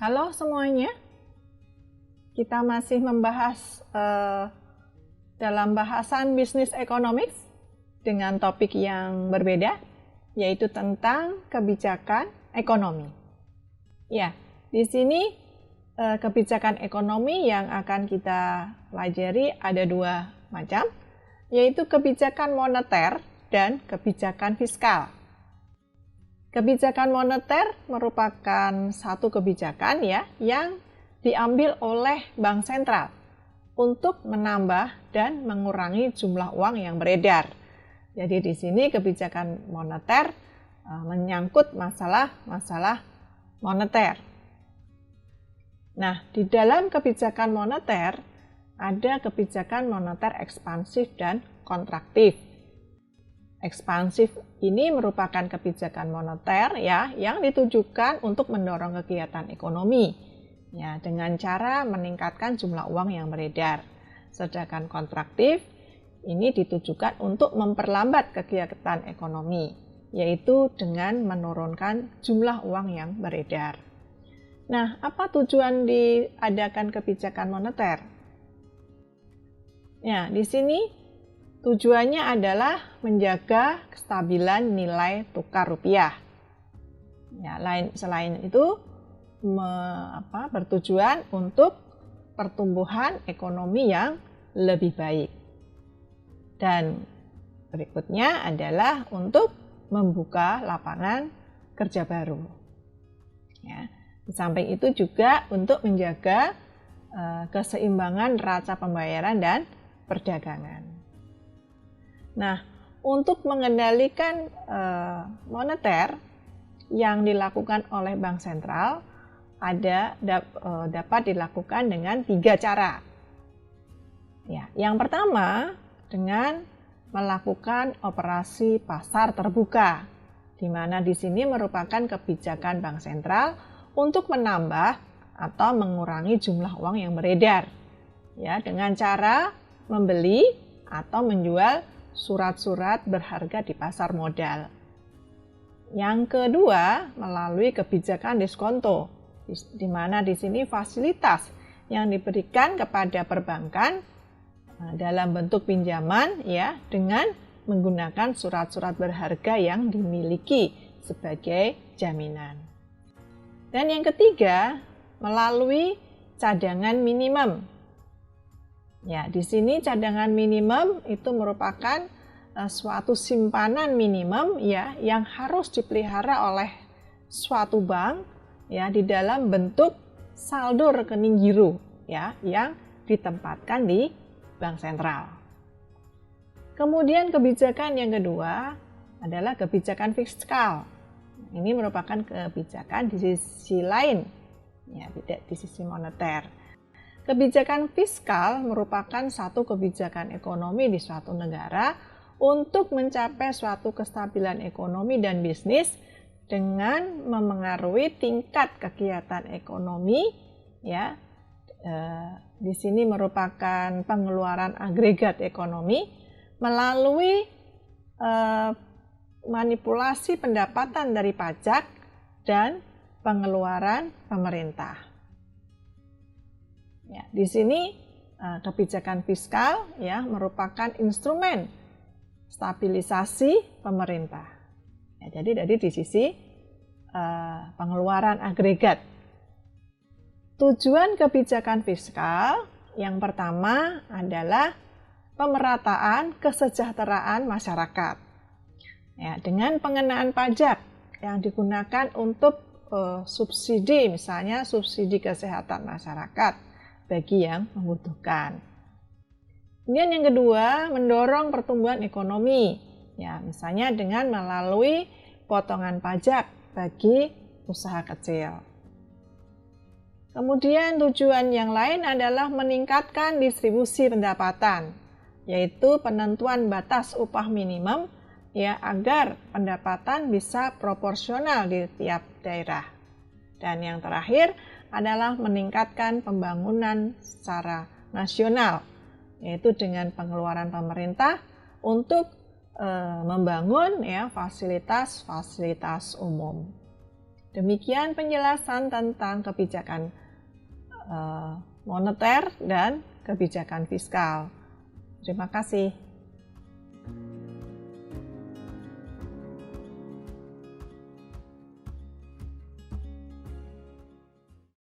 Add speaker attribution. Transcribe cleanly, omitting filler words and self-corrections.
Speaker 1: Halo semuanya, kita masih membahas dalam bahasan Business Economics dengan topik yang berbeda, yaitu tentang kebijakan ekonomi. Ya, di sini kebijakan ekonomi yang akan kita pelajari ada dua macam, yaitu kebijakan moneter dan kebijakan fiskal. Kebijakan moneter merupakan satu kebijakan yang diambil oleh bank sentral untuk menambah dan mengurangi jumlah uang yang beredar. Jadi di sini kebijakan moneter menyangkut masalah moneter. Nah, di dalam kebijakan moneter ada kebijakan moneter ekspansif dan kontraktif. Ekspansif ini merupakan kebijakan moneter yang ditujukan untuk mendorong kegiatan ekonomi dengan cara meningkatkan jumlah uang yang beredar. Sedangkan kontraktif ini ditujukan untuk memperlambat kegiatan ekonomi, yaitu dengan menurunkan jumlah uang yang beredar. Nah, apa tujuan diadakan kebijakan moneter? Ya, di sini tujuannya adalah menjaga kestabilan nilai tukar rupiah. Ya, selain itu bertujuan untuk pertumbuhan ekonomi yang lebih baik. Dan berikutnya adalah untuk membuka lapangan kerja baru. Ya, di samping itu juga untuk menjaga keseimbangan neraca pembayaran dan perdagangan. Nah, untuk mengendalikan moneter yang dilakukan oleh bank sentral dapat dilakukan dengan 3 cara. Ya, yang pertama dengan melakukan operasi pasar terbuka, di mana di sini merupakan kebijakan bank sentral untuk menambah atau mengurangi jumlah uang yang beredar, ya, dengan cara membeli atau menjual surat-surat berharga di pasar modal. Yang kedua, melalui kebijakan diskonto, di mana di sini fasilitas yang diberikan kepada perbankan dalam bentuk pinjaman dengan menggunakan surat-surat berharga yang dimiliki sebagai jaminan. Dan yang ketiga, melalui cadangan minimum. Ya, di sini cadangan minimum itu merupakan suatu simpanan minimum yang harus dipelihara oleh suatu bank di dalam bentuk saldo rekening giro yang ditempatkan di bank sentral. Kemudian kebijakan yang kedua adalah kebijakan fiskal. Ini merupakan kebijakan di sisi lain, tidak di sisi moneter. Kebijakan fiskal merupakan satu kebijakan ekonomi di suatu negara untuk mencapai suatu kestabilan ekonomi dan bisnis dengan memengaruhi tingkat kegiatan ekonomi. Di sini merupakan pengeluaran agregat ekonomi melalui manipulasi pendapatan dari pajak dan pengeluaran pemerintah. Ya, di sini kebijakan fiskal merupakan instrumen stabilisasi pemerintah. Ya, jadi di sisi pengeluaran agregat. Tujuan kebijakan fiskal yang pertama adalah pemerataan kesejahteraan masyarakat. Ya, dengan pengenaan pajak yang digunakan untuk subsidi, misalnya subsidi kesehatan masyarakat bagi yang membutuhkan. Kemudian yang kedua, mendorong pertumbuhan ekonomi. Ya, misalnya dengan melalui potongan pajak bagi usaha kecil. Kemudian tujuan yang lain adalah meningkatkan distribusi pendapatan, yaitu penentuan batas upah minimum agar pendapatan bisa proporsional di tiap daerah. Dan yang terakhir adalah meningkatkan pembangunan secara nasional, yaitu dengan pengeluaran pemerintah untuk membangun fasilitas-fasilitas umum. Demikian penjelasan tentang kebijakan moneter dan kebijakan fiskal. Terima kasih.